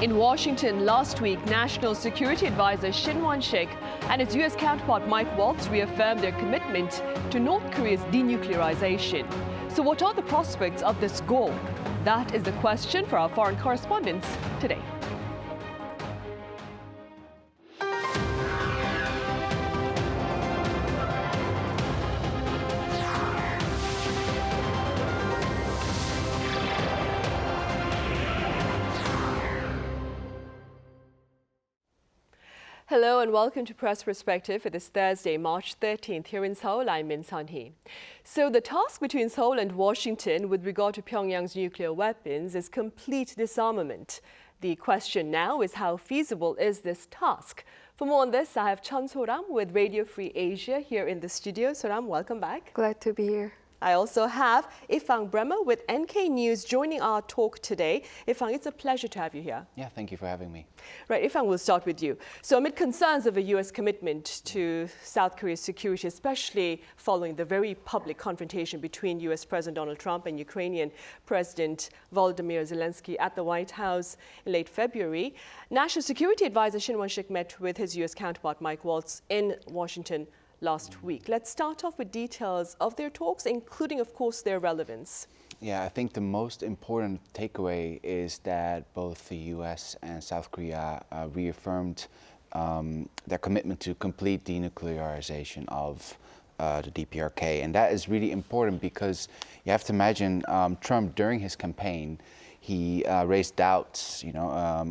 In Washington last week, National Security Adviser Shin Won-sik and his U.S. counterpart Mike Waltz reaffirmed their commitment to North Korea's denuclearization. So what are the prospects of this goal? That is the question for our foreign correspondents today. Hello and welcome to Press Perspective for this Thursday, March 13th. Here in Seoul, I'm Min Sunhee. So the task between Seoul and Washington with regard to Pyongyang's nuclear weapons is complete disarmament. The question now is how feasible is this task? For more on this, I have Cheon Soram with Radio Free Asia here in the studio. Soram, welcome back. Glad to be here. I also have Ifang Bremer with NK News joining our talk today. Ifang, it's a pleasure to have you here. Yeah, thank you for having me. Right, Ifang, we'll start with you. So amid concerns of a U.S. commitment to South Korea's security, especially following the very public confrontation between U.S. President Donald Trump and Ukrainian President Volodymyr Zelensky at the White House in late February, National Security Adviser Shin Won-sik met with his U.S. counterpart Mike Waltz in Washington last week. Let's start off with details of their talks, including, of course, their relevance. Yeah, I think the most important takeaway is that both the U.S. and South Korea reaffirmed their commitment to complete denuclearization of the DPRK. And that is really important because you have to imagine Trump, during his campaign, he raised doubts,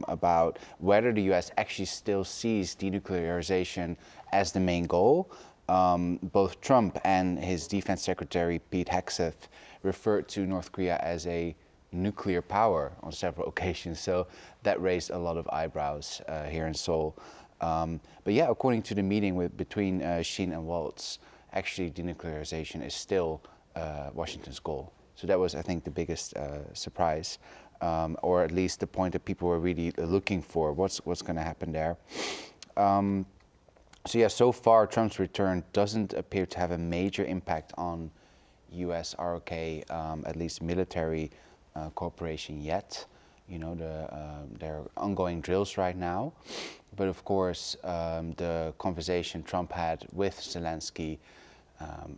about whether the U.S. actually still sees denuclearization as the main goal. Both Trump and his defense secretary, Pete Hegseth, referred to North Korea as a nuclear power on several occasions. So that raised a lot of eyebrows here in Seoul. But yeah, according to the meeting between Shin and Waltz, actually denuclearization is still Washington's goal. So that was, I think, the biggest surprise, or at least the point that people were really looking for. What's going to happen there? So yeah, so far Trump's return doesn't appear to have a major impact on U.S. ROK, at least military cooperation yet. There are ongoing drills right now. But of course, the conversation Trump had with Zelensky,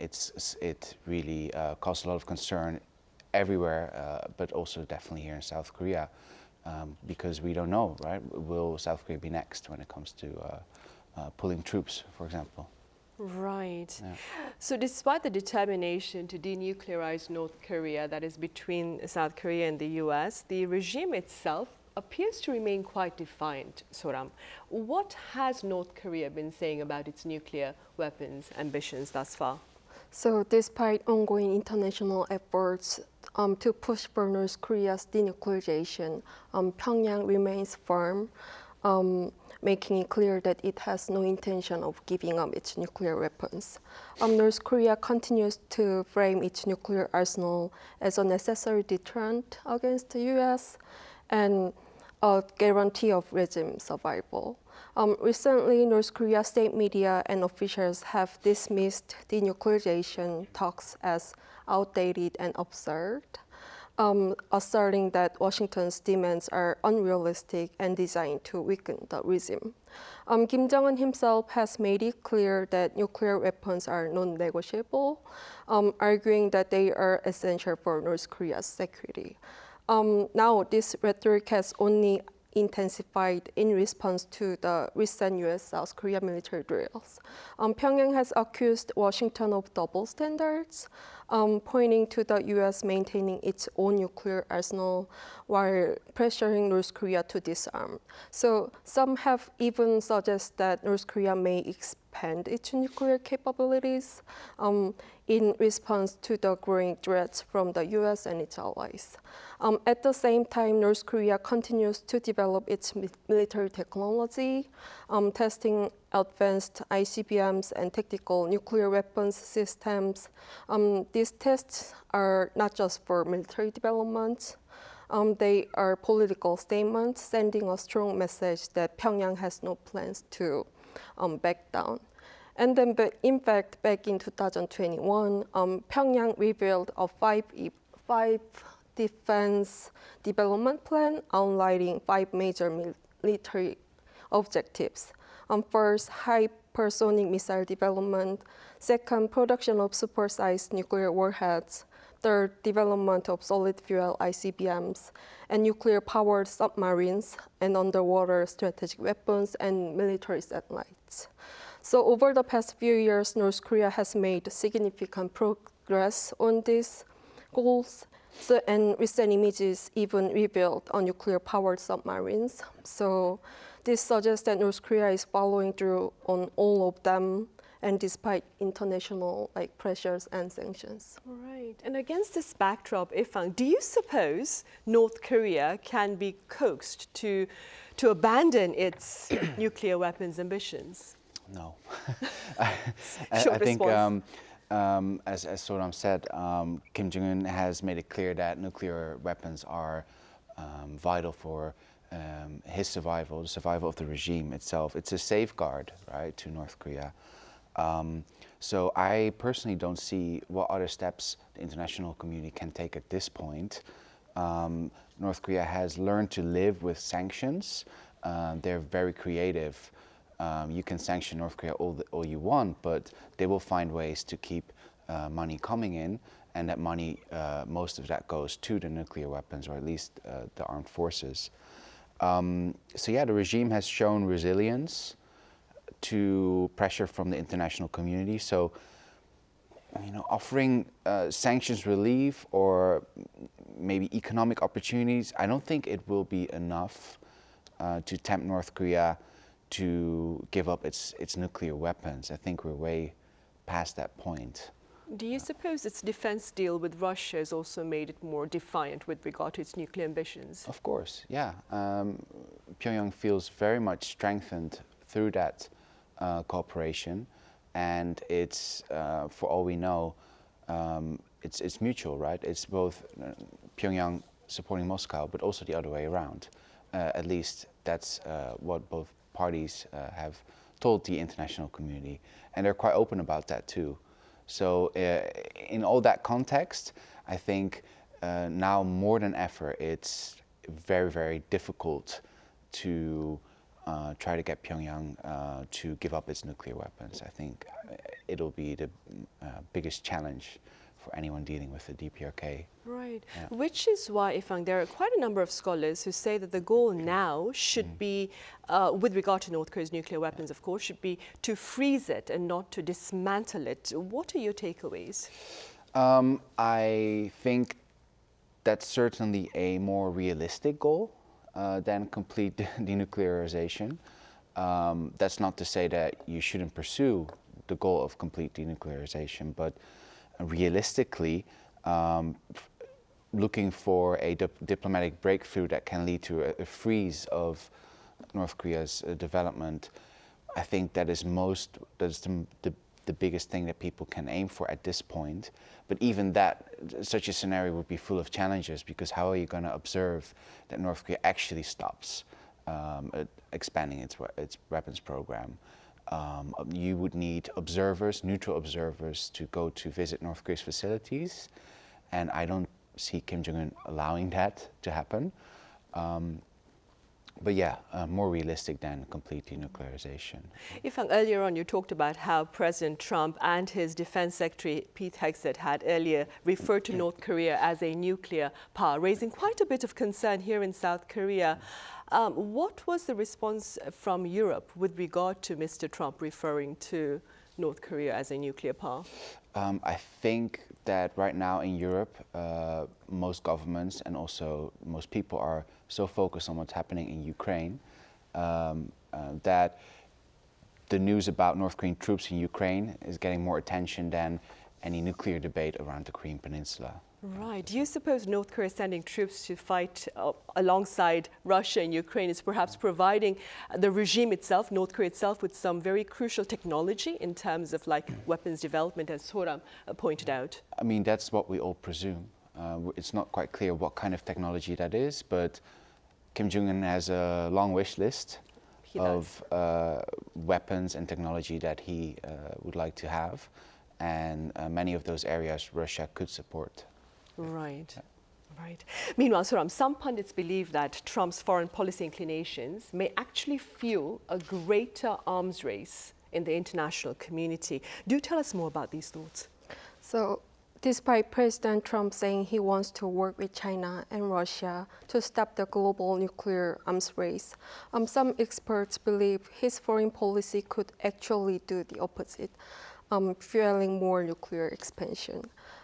it really caused a lot of concern everywhere, but also definitely here in South Korea, because we don't know, right? Will South Korea be next when it comes to pulling troops, for example? Right. Yeah. So despite the determination to denuclearize North Korea that is between South Korea and the U.S., the regime itself appears to remain quite defiant, Soram. What has North Korea been saying about its nuclear weapons ambitions thus far? So despite ongoing international efforts to push for North Korea's denuclearization, Pyongyang remains firm, making it clear that it has no intention of giving up its nuclear weapons. North Korea continues to frame its nuclear arsenal as a necessary deterrent against the U.S. and a guarantee of regime survival. Recently, North Korea state media and officials have dismissed denuclearization talks as outdated and absurd, asserting that Washington's demands are unrealistic and designed to weaken the regime. Kim Jong-un himself has made it clear that nuclear weapons are non-negotiable, arguing that they are essential for North Korea's security. Now, this rhetoric has only intensified in response to the recent U.S.-South Korea military drills. Pyongyang has accused Washington of double standards, pointing to the U.S. maintaining its own nuclear arsenal while pressuring North Korea to disarm. So some have even suggested that North Korea may expand its nuclear capabilities in response to the growing threats from the U.S. and its allies. At the same time, North Korea continues to develop its military technology, testing advanced ICBMs and tactical nuclear weapons systems. These tests are not just for military development. They are political statements sending a strong message that Pyongyang has no plans to back down. And then, in fact, back in 2021, Pyongyang revealed a five defense development plan outlining 5 major military objectives. First, hypersonic missile development. Second, production of super-sized nuclear warheads. Third, development of solid fuel ICBMs and nuclear-powered submarines and underwater strategic weapons and military satellites. So over the past few years, North Korea has made significant progress on these goals. And recent images even revealed nuclear-powered submarines. So this suggests that North Korea is following through on all of them, and despite international pressures and sanctions. Right. And against this backdrop, Ifang, do you suppose North Korea can be coaxed to abandon its nuclear weapons ambitions? No. Short I think, response. as Soram said, Kim Jong-un has made it clear that nuclear weapons are vital for his survival, the survival of the regime itself. It's a safeguard, right, to North Korea. So I personally don't see what other steps the international community can take at this point. North Korea has learned to live with sanctions. They're very creative. You can sanction North Korea all you want, but they will find ways to keep money coming in, and that money, most of that goes to the nuclear weapons, or at least the armed forces. So yeah, the regime has shown resilience to pressure from the international community. So, offering sanctions relief or maybe economic opportunities, I don't think it will be enough to tempt North Korea to give up its nuclear weapons. I think we're way past that point. Do you suppose its defense deal with Russia has also made it more defiant with regard to its nuclear ambitions? Of course, yeah. Pyongyang feels very much strengthened through that cooperation, and it's, for all we know, it's mutual, right? It's both Pyongyang supporting Moscow, but also the other way around. At least that's what both parties have told the international community, and they're quite open about that too. So in all that context, I think now more than ever, it's very, very difficult to try to get Pyongyang to give up its nuclear weapons. I think it'll be the biggest challenge for anyone dealing with the DPRK. Right, Yeah. which is why, Ifang, there are quite a number of scholars who say that the goal now should be, with regard to North Korea's nuclear weapons, of course, should be to freeze it and not to dismantle it. What are your takeaways? I think that's certainly a more realistic goal than complete denuclearization. That's not to say that you shouldn't pursue the goal of complete denuclearization, but realistically, looking for a diplomatic breakthrough that can lead to a freeze of North Korea's development, I think that is the biggest thing that people can aim for at this point. But even that, such a scenario would be full of challenges, because how are you going to observe that North Korea actually stops expanding its weapons program? You would need observers, neutral observers, to go to visit North Korea's facilities, and I don't see Kim Jong-un allowing that to happen. But yeah, more realistic than complete denuclearization. Ifang, earlier on you talked about how President Trump and his Defense Secretary Pete Hegseth had earlier referred to North Korea as a nuclear power, raising quite a bit of concern here in South Korea. What was the response from Europe with regard to Mr. Trump referring to North Korea as a nuclear power? I think that right now in Europe, most governments and also most people are so focused on what's happening in Ukraine that the news about North Korean troops in Ukraine is getting more attention than any nuclear debate around the Korean Peninsula. Right. Do you suppose North Korea sending troops to fight alongside Russia and Ukraine is perhaps providing the regime itself, North Korea itself, with some very crucial technology in terms of weapons development, as Soram pointed out? I mean, that's what we all presume. It's not quite clear what kind of technology that is, but Kim Jong-un has a long wish list of weapons and technology that he would like to have, and many of those areas Russia could support. Right. Right. Meanwhile, Soram, some pundits believe that Trump's foreign policy inclinations may actually fuel a greater arms race in the international community. Do tell us more about these thoughts. So, despite President Trump saying he wants to work with China and Russia to stop the global nuclear arms race, some experts believe his foreign policy could actually do the opposite, fueling more nuclear expansion.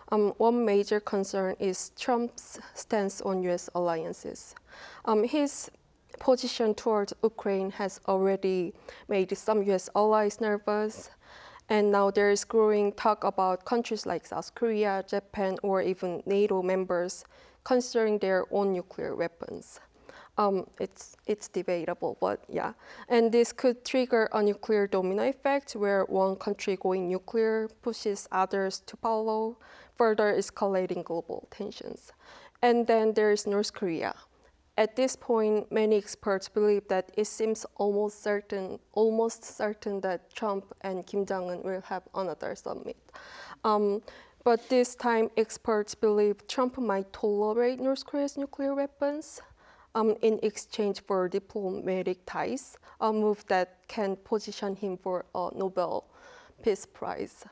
One major concern is Trump's stance on U.S. alliances. His position towards Ukraine has already made some U.S. allies nervous, and now there is growing talk about countries like South Korea, Japan, or even NATO members considering their own nuclear weapons. It's debatable, but yeah. And this could trigger a nuclear domino effect where one country going nuclear pushes others to follow, further escalating global tensions. And then there's North Korea. At this point, many experts believe that it seems almost certain that Trump and Kim Jong-un will have another summit. But this time, experts believe Trump might tolerate North Korea's nuclear weapons in exchange for diplomatic ties, a move that can position him for a Nobel Peace Prize.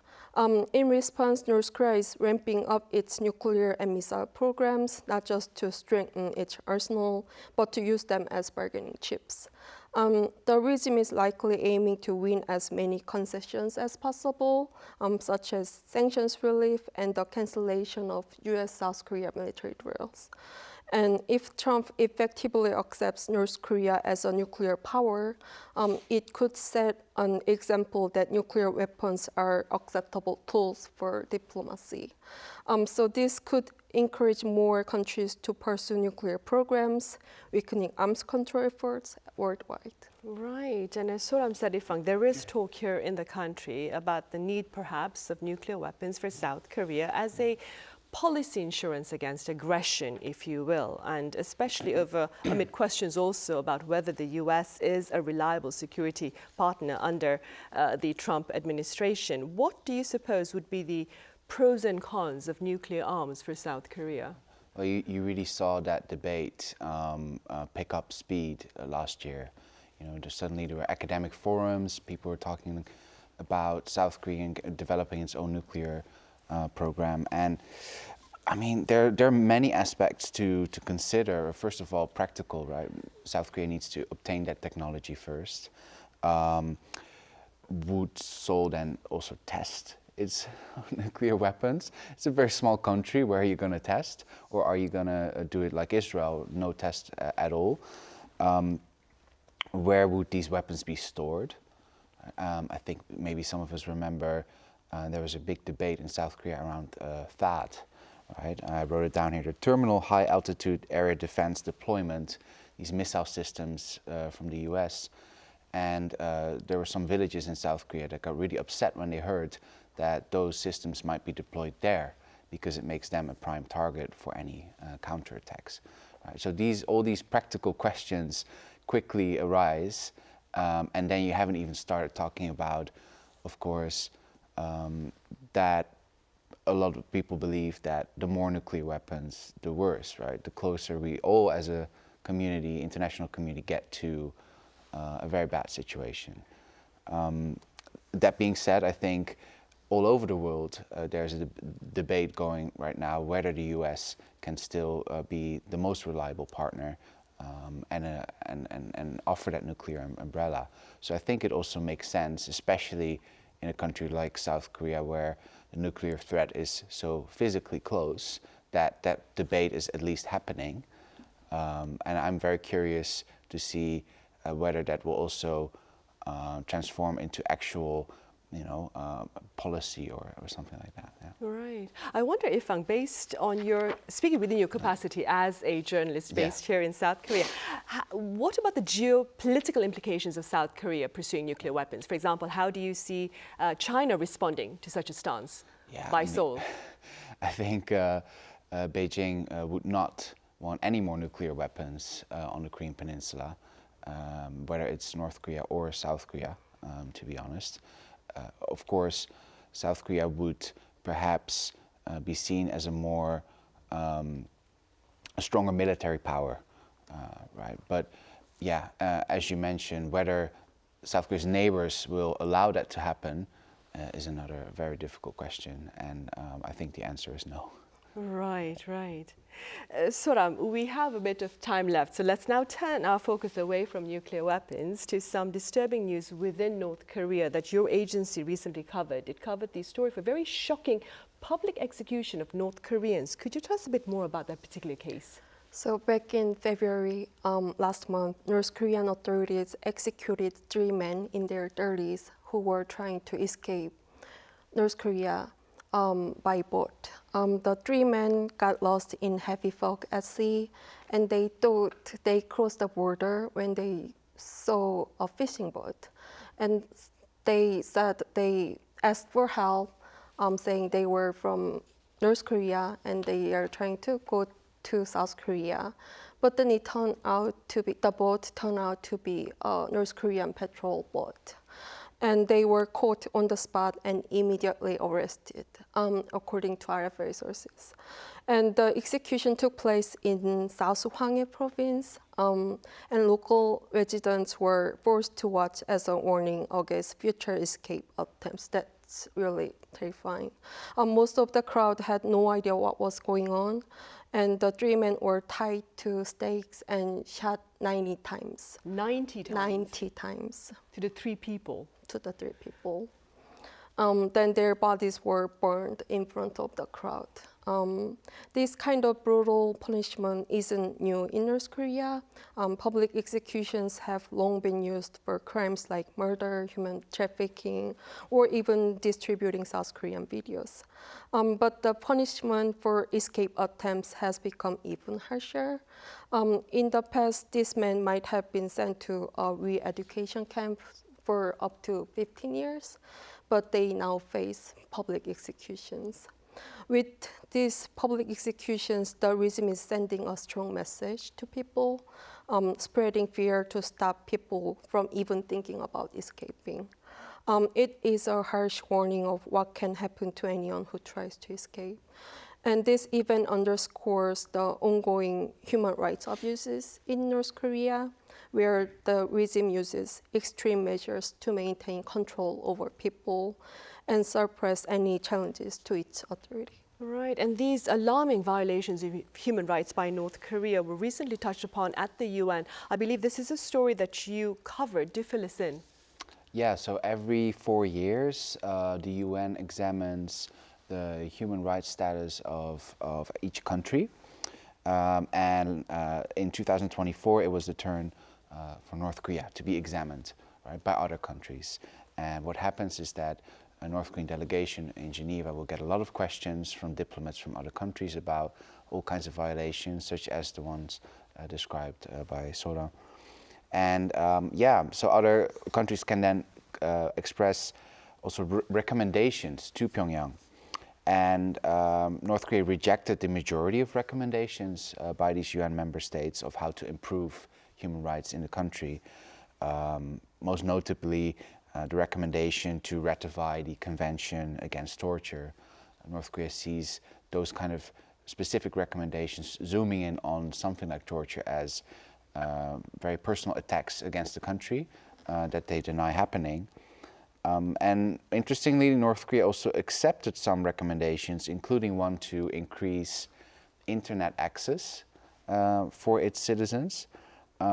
In response, North Korea is ramping up its nuclear and missile programs, not just to strengthen its arsenal, but to use them as bargaining chips. The regime is likely aiming to win as many concessions as possible, such as sanctions relief and the cancellation of U.S.-South Korea military drills. And if Trump effectively accepts North Korea as a nuclear power, it could set an example that nuclear weapons are acceptable tools for diplomacy. So this could encourage more countries to pursue nuclear programs, weakening arms control efforts worldwide. Right, and as Soram said, Ifang, there is talk here in the country about the need perhaps of nuclear weapons for South Korea as a policy insurance against aggression, if you will, and especially amid questions also about whether the U.S. is a reliable security partner under the Trump administration. What do you suppose would be the pros and cons of nuclear arms for South Korea? Well, you really saw that debate pick up speed last year. You know, suddenly there were academic forums, people were talking about South Korea developing its own nuclear program. And I mean, there are many aspects to consider. First of all, practical, right? South Korea needs to obtain that technology first. Would Seoul then also test its nuclear weapons? It's a very small country. Where are you going to test? Or are you going to do it like Israel, no test at all? Where would these weapons be stored? I think maybe some of us remember there was a big debate in South Korea around THAAD, right? I wrote it down here, the Terminal High Altitude Area Defense Deployment, these missile systems from the US. And there were some villages in South Korea that got really upset when they heard that those systems might be deployed there because it makes them a prime target for any counterattacks. Right? So all these practical questions quickly arise, and then you haven't even started talking about, of course, that a lot of people believe that the more nuclear weapons, the worse, right? The closer we all as a community, international community, get to a very bad situation. That being said, I think all over the world there's a debate going right now whether the US can still be the most reliable partner and offer that nuclear umbrella. So I think it also makes sense, especially in a country like South Korea where the nuclear threat is so physically close, that debate is at least happening. And I'm very curious to see whether that will also transform into actual, policy or something like that. Yeah. Right. I wonder, Ifang, based on speaking within your capacity as a journalist based here in South Korea, what about the geopolitical implications of South Korea pursuing nuclear weapons? For example, how do you see China responding to such a stance by Seoul? I think Beijing would not want any more nuclear weapons on the Korean Peninsula, whether it's North Korea or South Korea, to be honest. Of course, South Korea would perhaps be seen as a more a stronger military power, right? But yeah, as you mentioned, whether South Korea's neighbors will allow that to happen is another very difficult question, and I think the answer is no. Right, right. Soram, we have a bit of time left, so let's now turn our focus away from nuclear weapons to some disturbing news within North Korea that your agency recently covered. It covered the story of a very shocking public execution of North Koreans. Could you tell us a bit more about that particular case? So back in February last month, North Korean authorities executed 3 men in their 30s who were trying to escape North Korea by boat. The 3 men got lost in heavy fog at sea, and they thought they crossed the border when they saw a fishing boat. And they said they asked for help, saying they were from North Korea and they are trying to go to South Korea. But then the boat turned out to be a North Korean patrol boat. And they were caught on the spot and immediately arrested, according to RFA sources. And the execution took place in South Hwanghae province, and local residents were forced to watch as a warning against future escape attempts. That's really terrifying. Most of the crowd had no idea what was going on, and the 3 men were tied to stakes and shot 90 times. 90 times? 90 times. To the 3 people? To the 3 people. Then their bodies were burned in front of the crowd. This kind of brutal punishment isn't new in North Korea. Public executions have long been used for crimes like murder, human trafficking, or even distributing South Korean videos. But the punishment for escape attempts has become even harsher. In the past, these men might have been sent to a re-education camp for up to 15 years, but they now face public executions. With these public executions, the regime is sending a strong message to people, spreading fear to stop people from even thinking about escaping. It is a harsh warning of what can happen to anyone who tries to escape. And this even underscores the ongoing human rights abuses in North Korea, where the regime uses extreme measures to maintain control over people and suppress any challenges to its authority. Right, and these alarming violations of human rights by North Korea were recently touched upon at the UN. I believe this is a story that you covered. Do fill us in. Yeah, so every 4 years, the UN examines the human rights status of each country. And in 2024, it was the turn for North Korea to be examined, right, by other countries. And what happens is that a North Korean delegation in Geneva will get a lot of questions from diplomats from other countries about all kinds of violations, such as the ones described by Soram. And yeah, so other countries can then express also recommendations to Pyongyang. And North Korea rejected the majority of recommendations by these UN member states of how to improve human rights in the country. Most notably, the recommendation to ratify the Convention Against Torture. North Korea sees those kind of specific recommendations zooming in on something like torture as very personal attacks against the country that they deny happening. And interestingly, North Korea also accepted some recommendations, including one to increase internet access for its citizens,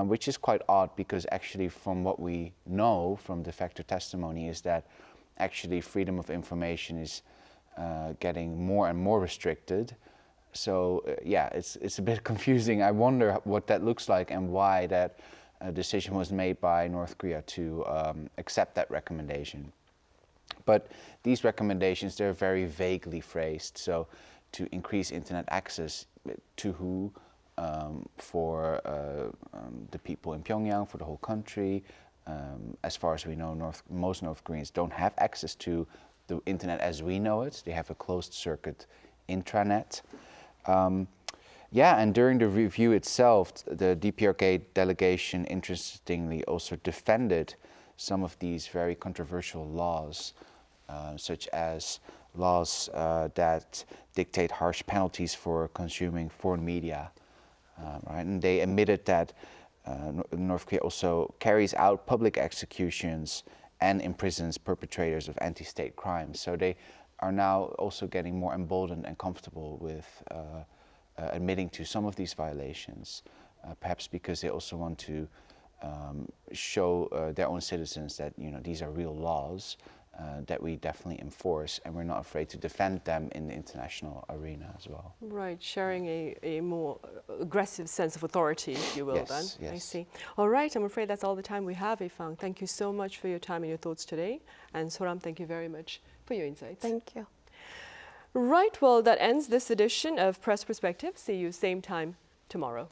which is quite odd because actually from what we know from defector testimony is that actually freedom of information is getting more and more restricted. So yeah, it's a bit confusing. I wonder what that looks like and why that decision was made by North Korea to accept that recommendation. But these recommendations, they're very vaguely phrased. So to increase internet access to who? For the people in Pyongyang, for the whole country. As far as we know, most North Koreans don't have access to the internet as we know it. They have a closed circuit intranet. Yeah, and during the review itself, the DPRK delegation interestingly also defended some of these very controversial laws, such as laws that dictate harsh penalties for consuming foreign media, right? And they admitted that North Korea also carries out public executions and imprisons perpetrators of anti-state crimes. So they are now also getting more emboldened and comfortable with admitting to some of these violations, perhaps because they also want to show their own citizens that these are real laws that we definitely enforce, and we're not afraid to defend them in the international arena as well. Right, sharing a more aggressive sense of authority, if you will, Yes, then. yes. I see. All right, I'm afraid that's all the time we have, Ifang. Thank you so much for your time and your thoughts today. And Soram, thank you very much for your insights. Thank you. Right, well, that ends this edition of Press Perspective. See you same time tomorrow.